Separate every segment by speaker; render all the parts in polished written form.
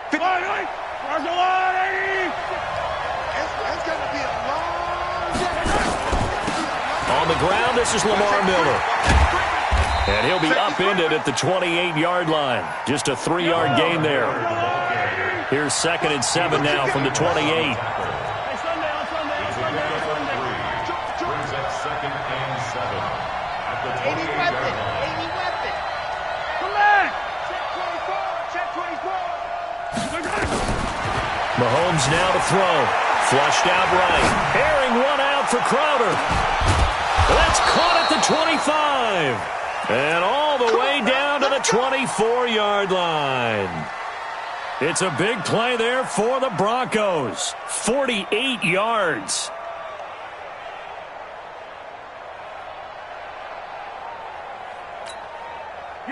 Speaker 1: It's going to be a long day.
Speaker 2: On the ground, this is Lamar Miller. And he'll be upended at the 28-yard line. Just a 3-yard gain there. Here's 2nd and 7 now from the 28. Mahomes now to throw. Flushed out right. Airing one out for Crowder. That's caught at the 25. And all the way down to the 24-yard line. It's a big play there for the Broncos. 48 yards.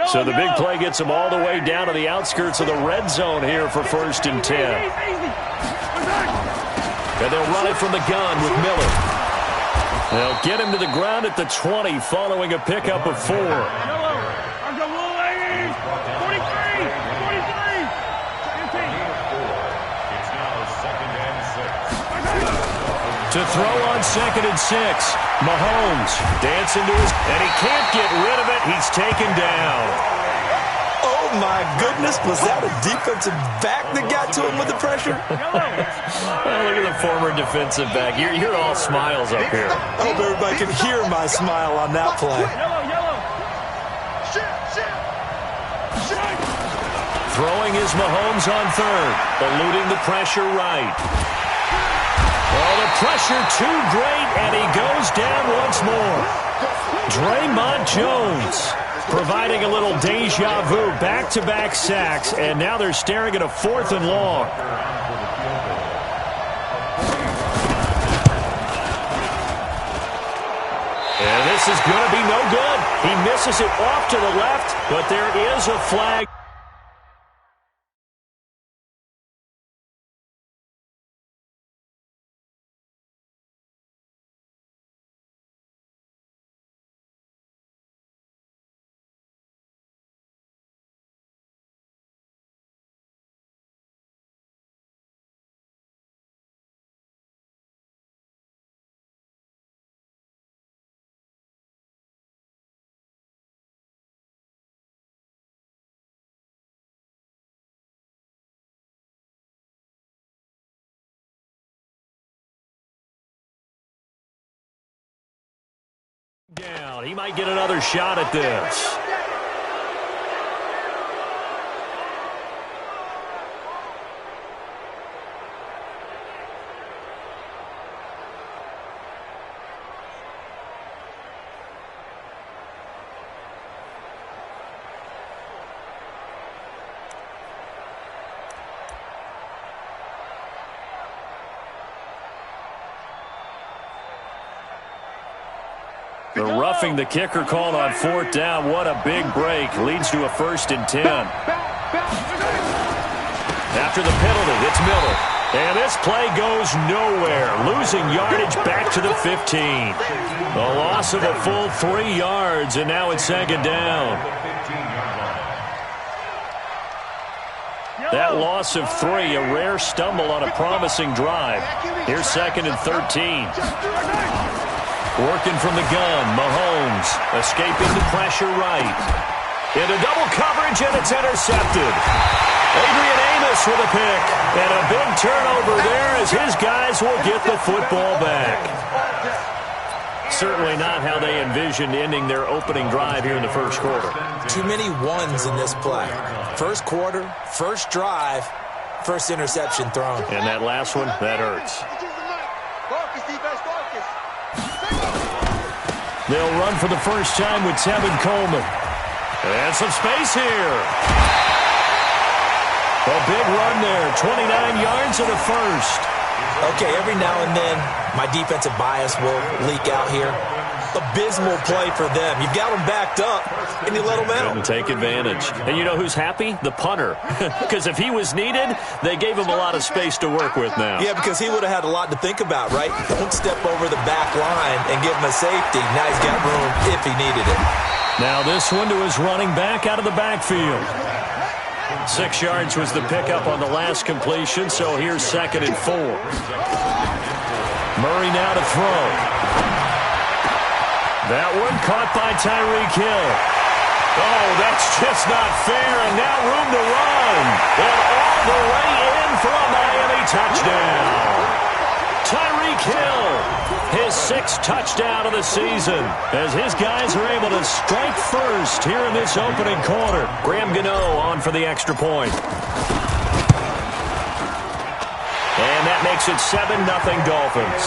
Speaker 2: So the big play gets them all the way down to the outskirts of the red zone here for 1st and 10. And they'll run it from the gun with Miller. They'll get him to the ground at the 20 following a pickup of 4. To throw on 2nd and 6. Mahomes dancing to his, and he can't get rid of it. He's taken down.
Speaker 3: Oh, my goodness. Was that a defensive back that got to him with the pressure?
Speaker 2: Well, look at the former defensive back. You're all smiles up here.
Speaker 3: I hope everybody can hear my smile on that play.
Speaker 2: Throwing is Mahomes on 3rd. Eluding the pressure right. Oh, the pressure too great, and he goes down once more. Draymond Jones providing a little deja vu, back-to-back sacks, and now they're staring at a 4th and long. And this is going to be no good. He misses it off to the left, but there is a flag. Down. He might get another shot at this. The roughing the kicker called on 4th down. What a big break. Leads to a 1st and 10. After the penalty, it's Miller. And this play goes nowhere. Losing yardage back to the 15. The loss of a full 3 yards, and now it's 2nd down. That loss of 3, a rare stumble on a promising drive. Here's 2nd and 13. Working from the gun, Mahomes escaping the pressure right. Into double coverage, and it's intercepted. Adrian Amos with a pick. And a big turnover there as his guys will get the football back. Certainly not how they envisioned ending their opening drive here in the 1st quarter.
Speaker 3: Too many ones in this play. 1st quarter, 1st drive, 1st interception thrown.
Speaker 2: And that last one, that hurts. They'll run for the first time with Tevin Coleman. And some space here. A big run there, 29 yards and a 1st.
Speaker 3: Okay, every now and then, my defensive bias will leak out here. Abysmal play for them. You've got them backed up, and you let them out.
Speaker 2: Couldn't take advantage. And you know who's happy? The punter. Because if he was needed, they gave him a lot of space to work with now.
Speaker 3: Yeah, because he would have had a lot to think about, right? Don't step over the back line and give him a safety. Now he's got room if he needed it.
Speaker 2: Now this one to his running back out of the backfield. 6 yards was the pickup on the last completion, so here's 2nd and 4. Murray now to throw. That one caught by Tyreek Hill. Oh, that's just not fair, and now room to run. And all the way in for a Miami touchdown. Tyreek Hill, his 6th touchdown of the season, as his guys are able to strike first here in this opening quarter. Graham Gano on for the extra point. And that makes it 7-0 Dolphins.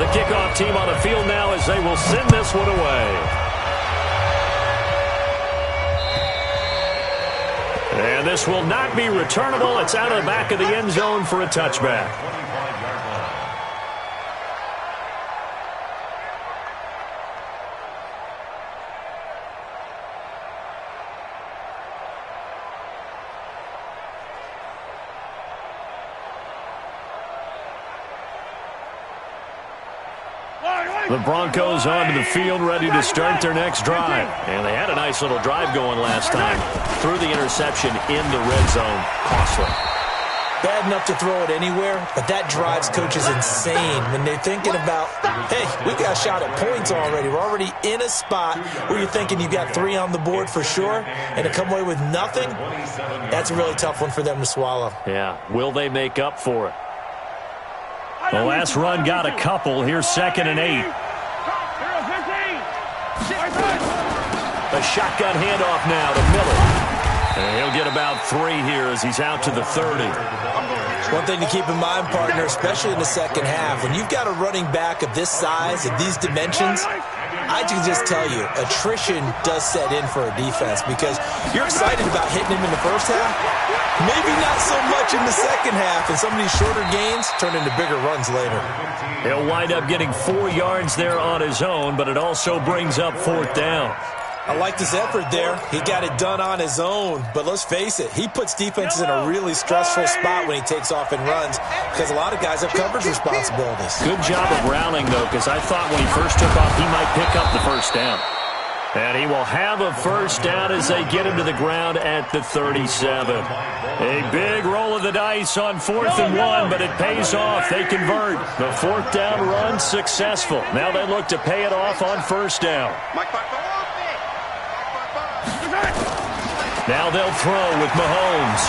Speaker 2: The kickoff team on the field now as they will send this one away. And this will not be returnable. It's out of the back of the end zone for a touchback. The Broncos onto the field, ready to start their next drive. And they had a nice little drive going last time. Threw the interception in the red zone. Costly.
Speaker 3: Bad enough to throw it anywhere, but that drives coaches insane when they're thinking about, hey, we got a shot at points already. We're already in a spot where you're thinking you got 3 on the board for sure, and to come away with nothing, that's a really tough one for them to swallow.
Speaker 2: Yeah, will they make up for it? The last run got a couple. Here's 2nd and 8. A shotgun handoff now to Miller. And he'll get about 3 here as he's out to the 30.
Speaker 3: One thing to keep in mind, partner, especially in the second half, when you've got a running back of this size, of these dimensions, I can just tell you, attrition does set in for a defense because you're excited about hitting him in the first half. Maybe not so much in the second half, and some of these shorter gains turn into bigger runs later.
Speaker 2: He'll wind up getting 4 yards there on his own, but it also brings up 4th down.
Speaker 3: I liked his effort there. He got it done on his own. But let's face it, he puts defenses in a really stressful spot when he takes off and runs because a lot of guys have coverage responsibilities.
Speaker 2: Good job of rallying, though, because I thought when he first took off, he might pick up the first down. And he will have a first down as they get him to the ground at the 37. A big roll of the dice on 4th and 1, but it pays off. They convert. The 4th down run successful. Now they look to pay it off on 1st down. Now they'll throw with Mahomes.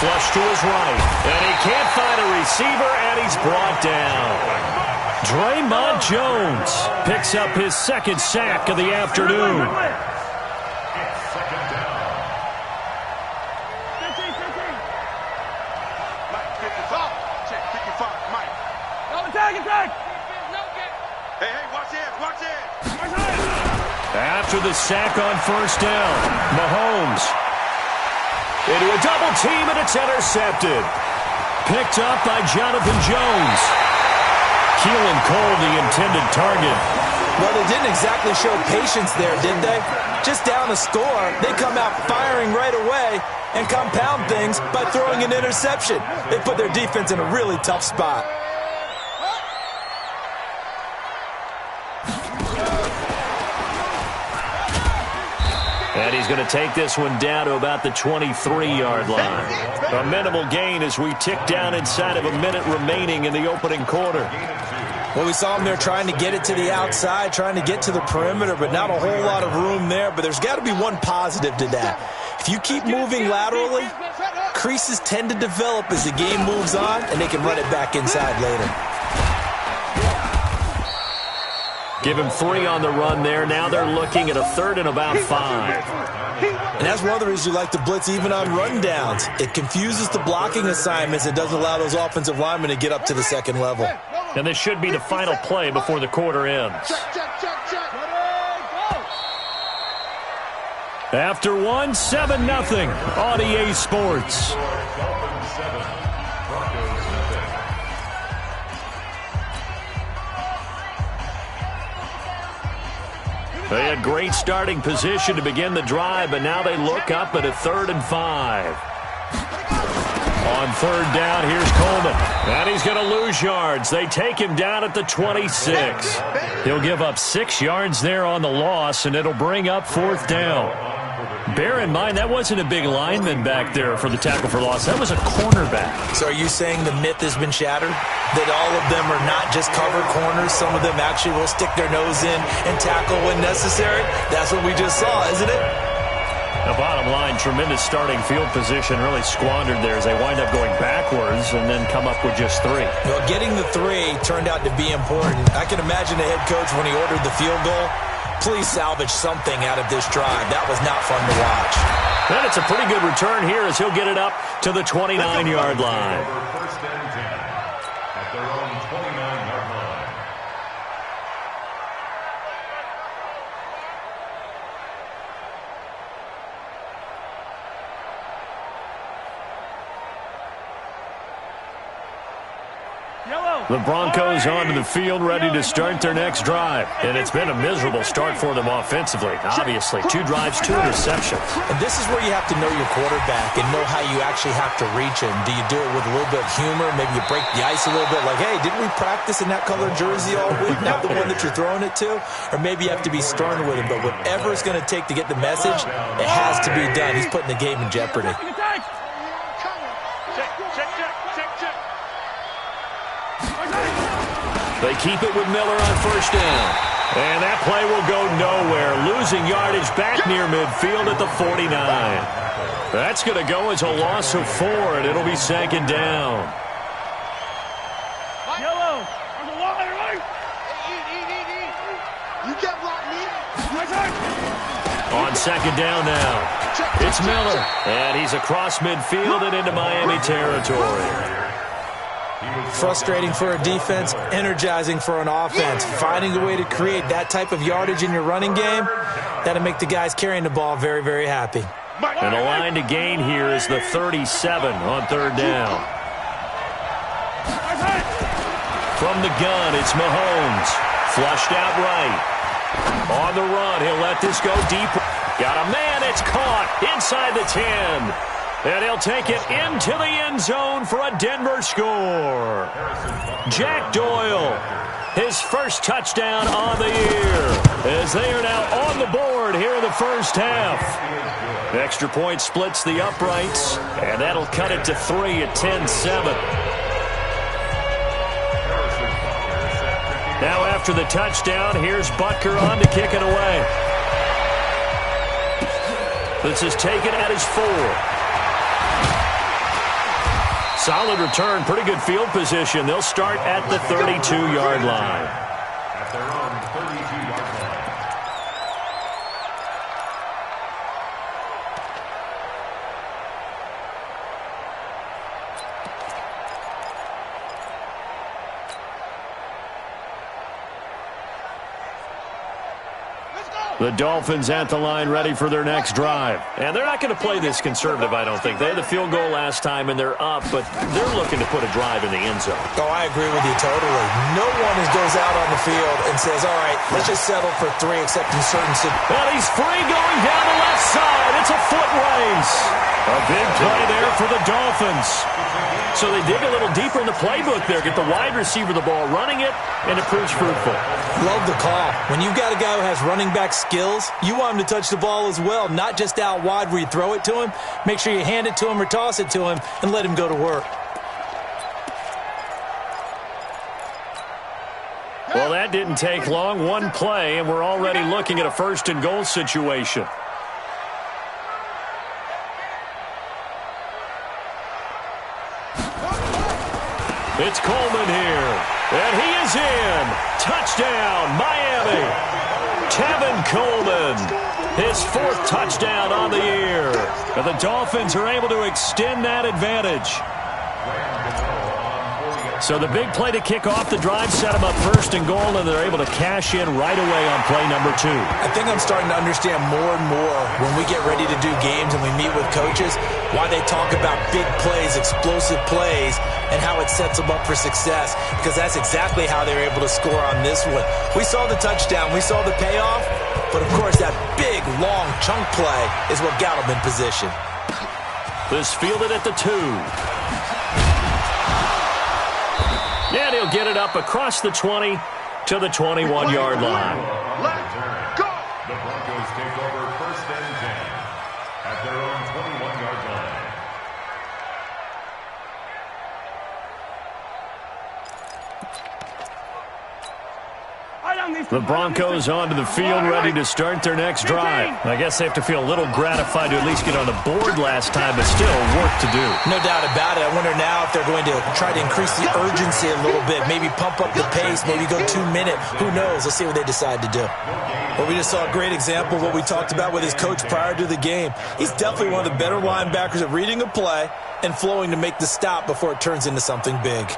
Speaker 2: Flush to his right. And he can't find a receiver, and he's brought down. Draymond Jones picks up his 2nd sack of the afternoon. After the sack on 1st down, Mahomes into a double team, and it's intercepted. Picked up by Jonathan Jones. Keelan Cole, the intended target.
Speaker 3: Well, they didn't exactly show patience there, did they? Just down a score, they come out firing right away and compound things by throwing an interception. They put their defense in a really tough spot.
Speaker 2: And he's going to take this one down to about the 23-yard line. A minimal gain as we tick down inside of a minute remaining in the opening quarter.
Speaker 3: Well, we saw him there trying to get it to the outside, trying to get to the perimeter, but not a whole lot of room there. But there's got to be one positive to that. If you keep moving laterally, creases tend to develop as the game moves on, and they can run it back inside later.
Speaker 2: Give him 3 on the run there. Now they're looking at a 3rd and about 5.
Speaker 3: And that's one of the reasons you like to blitz even on rundowns. It confuses the blocking assignments. It doesn't allow those offensive linemen to get up to the second level.
Speaker 2: And this should be the final play before the quarter ends. After 1, 7-0 on EA Sports. They had great starting position to begin the drive, but now they look up at a 3rd and 5. On 3rd down, here's Coleman. And he's going to lose yards. They take him down at the 26. He'll give up 6 yards there on the loss, and it'll bring up 4th down. Bear in mind, that wasn't a big lineman back there for the tackle for loss. That was a cornerback.
Speaker 3: So are you saying the myth has been shattered? That all of them are not just cover corners? Some of them actually will stick their nose in and tackle when necessary? That's what we just saw, isn't it?
Speaker 2: The bottom line, tremendous starting field position, really squandered there as they wind up going backwards and then come up with just 3.
Speaker 3: Well, getting the 3 turned out to be important. I can imagine the head coach when he ordered the field goal. Please salvage something out of this drive. That was not fun to watch.
Speaker 2: And it's a pretty good return here as he'll get it up to the 29-yard line.
Speaker 4: First and 10 at their own 29-yard line.
Speaker 2: The Broncos onto the field, ready to start their next drive. And it's been a miserable start for them offensively. Obviously, 2 drives, 2 interceptions.
Speaker 3: And this is where you have to know your quarterback and know how you actually have to reach him. Do you do it with a little bit of humor? Maybe you break the ice a little bit, like, hey, didn't we practice in that color jersey all week? Not the one that you're throwing it to. Or maybe you have to be stern with him. But whatever it's going to take to get the message, it has to be done. He's putting the game in jeopardy.
Speaker 2: They keep it with Miller on first down. And that play will go nowhere. Losing yardage back near midfield at the 49. That's going to go as a loss of 4, and it'll be 2nd down.
Speaker 1: Yellow. You get right, me.
Speaker 2: On 2nd down now. It's Miller. And he's across midfield and into Miami territory.
Speaker 3: Frustrating for a defense, energizing for an offense. Finding a way to create that type of yardage in your running game, that'll make the guys carrying the ball very, very happy.
Speaker 2: And the line to gain here is the 37 on 3rd down. From the gun, it's Mahomes. Flushed out right. On the run, he'll let this go deep. Got a man, it's caught inside the 10. And he'll take it into the end zone for a Denver score. Jack Doyle, his first touchdown on the year, as they are now on the board here in the first half. Extra point splits the uprights, and that'll cut it to 3 at 10-7. Now after the touchdown, here's Butker on to kick it away. This is taken at his 4. Solid return, pretty good field position. They'll start at the 32-yard line.
Speaker 4: At their own 32-yard line.
Speaker 2: The Dolphins at the line ready for their next drive. And they're not going to play this conservative, I don't think. They had the field goal last time, and they're up, but they're looking to put a drive in the end zone.
Speaker 3: Oh, I agree with you totally. No one goes out on the field and says, all right, let's just settle for 3 except in certain situations.
Speaker 2: And he's free going down the left side. It's a foot race. A big play there for the Dolphins. So they dig a little deeper in the playbook there, get the wide receiver the ball, running it, and it proves fruitful.
Speaker 3: Love the call. When you've got a guy who has running back skills, you want him to touch the ball as well, not just out wide where you throw it to him. Make sure you hand it to him or toss it to him and let him go to work.
Speaker 2: Well, that didn't take long. One play, and we're already looking at a 1st and goal situation. It's Coleman here, and he is in. Touchdown, Miami. Tevin Coleman, his 4th touchdown on the year. And the Dolphins are able to extend that advantage. So the big play to kick off the drive set them up 1st and goal, and they're able to cash in right away on play number 2.
Speaker 3: I think I'm starting to understand more and more when we get ready to do games and we meet with coaches why they talk about big plays, explosive plays, and how it sets them up for success, because that's exactly how they were able to score on this one. We saw the touchdown, we saw the payoff, but of course that big, long chunk play is what got them in position.
Speaker 2: This fielded at the 2. And he'll get it up across the 20 to the 21-yard line.
Speaker 1: Let's go.
Speaker 4: The Broncos take over 1st and 10 at their own 21-yard line.
Speaker 2: The Broncos onto the field, ready to start their next drive. I guess they have to feel a little gratified to at least get on the board last time, but still work to do.
Speaker 3: No doubt about it. I wonder now if they're going to try to increase the urgency a little bit, maybe pump up the pace, maybe go 2 minute. Who knows? Let's see what they decide to do. Well, we just saw a great example of what we talked about with his coach prior to the game. He's definitely one of the better linebackers at reading a play and flowing to make the stop before it turns into something big.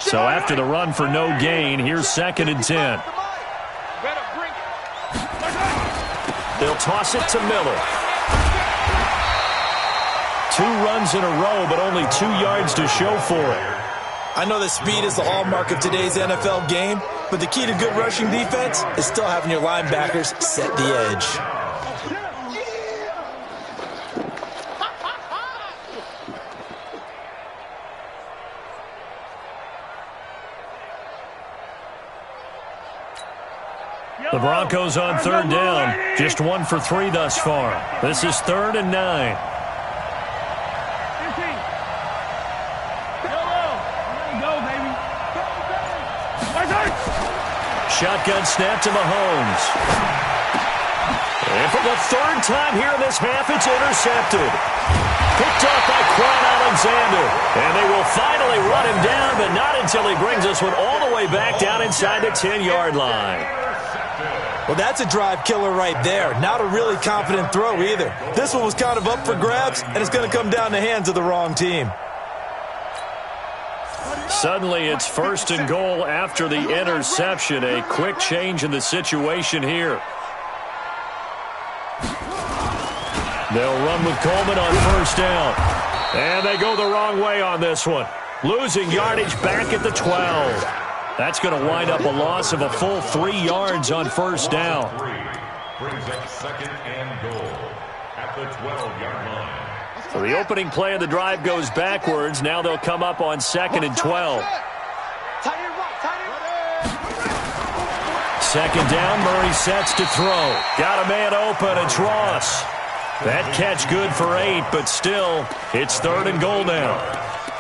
Speaker 2: So after the run for no gain, here's 2nd and 10. They'll toss it to Miller. 2 runs in a row, but only 2 yards to show for it.
Speaker 3: I know that speed is the hallmark of today's NFL game, but the key to good rushing defense is still having your linebackers set the edge.
Speaker 2: The Broncos on 3rd down. Just 1 for 3 thus far. This is 3rd and 9. Shotgun snap to Mahomes. And for the 3rd time here in this half, it's intercepted. Picked off by Quan Alexander. And they will finally run him down, but not until he brings this one all the way back down inside the 10-yard line.
Speaker 3: Well, that's a drive killer right there. Not a really confident throw either. This one was kind of up for grabs, and it's going to come down the hands of the wrong team.
Speaker 2: Suddenly, it's 1st and goal after the interception. A quick change in the situation here. They'll run with Coleman on 1st down. And they go the wrong way on this one. Losing yardage back at the 12. That's going to wind up a loss of a full 3 yards on 1st down.
Speaker 4: Brings up 2nd and goal at the 12-yard line.
Speaker 2: So the opening play of the drive goes backwards. Now they'll come up on 2nd and 12. 2nd down, Murray sets to throw. Got a man open, it's Ross. That catch good for 8, but still, it's 3rd and goal now.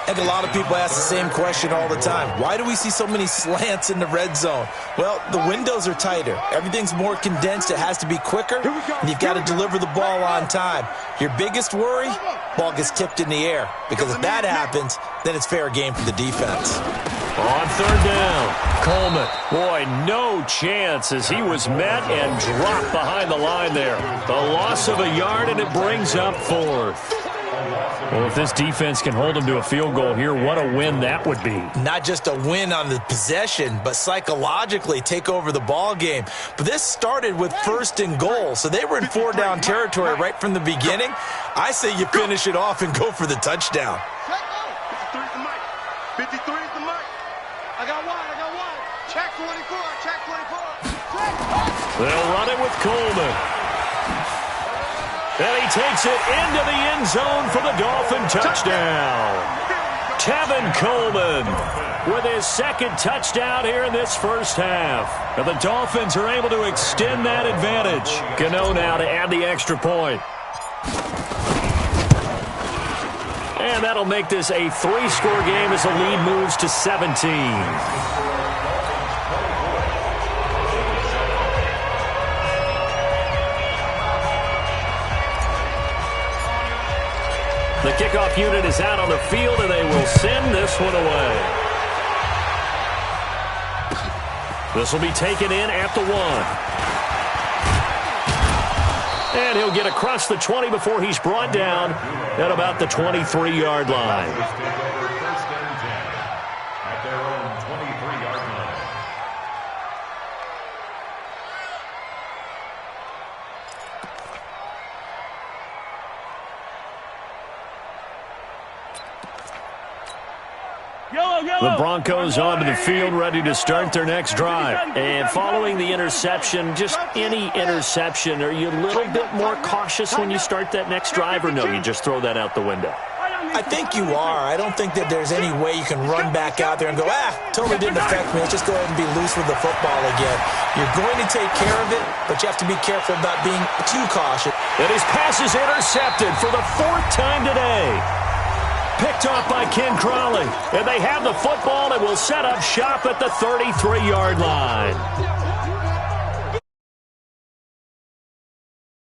Speaker 3: And a lot of people ask the same question all the time. Why do we see so many slants in the red zone? Well, the windows are tighter. Everything's more condensed. It has to be quicker, and you've got to deliver the ball on time. Your biggest worry? Ball gets tipped in the air. Because if that happens, then it's fair game for the defense.
Speaker 2: On 3rd down, Coleman. Boy, no chance as he was met and dropped behind the line there. The loss of a yard, and it brings up 4th. Well, if this defense can hold them to a field goal here, what a win that would be.
Speaker 3: Not just a win on the possession, but psychologically take over the ball game. But this started with 1st and goal, so they were in 4-down territory right from the beginning. I say you finish it off and go for the touchdown.
Speaker 1: 53 is the mic. 53 is the mic. I got one. Check 24.
Speaker 2: They'll run it with Coleman. And he takes it into the end zone for the Dolphin touchdown. Tevin Coleman with his 2nd touchdown here in this 1st half. And the Dolphins are able to extend that advantage. Gano now to add the extra point. And that'll make this a 3-score game as the lead moves to 17. The kickoff unit is out on the field, and they will send this one away. This will be taken in at the 1. And he'll get across the 20 before he's brought down at about the 23-yard line. The Broncos onto the field, ready to start their next drive. And following the interception, just any interception, are you a little bit more cautious when you start that next drive, or no, you just throw that out the window?
Speaker 3: I think you are. I don't think that there's any way you can run back out there and go, totally didn't affect me. Let's just go ahead and be loose with the football again. You're going to take care of it, but you have to be careful about being too cautious.
Speaker 2: And his pass is intercepted for the 4th time today. Picked off by Ken Crawley. And they have the football and will set up shop at the 33-yard line.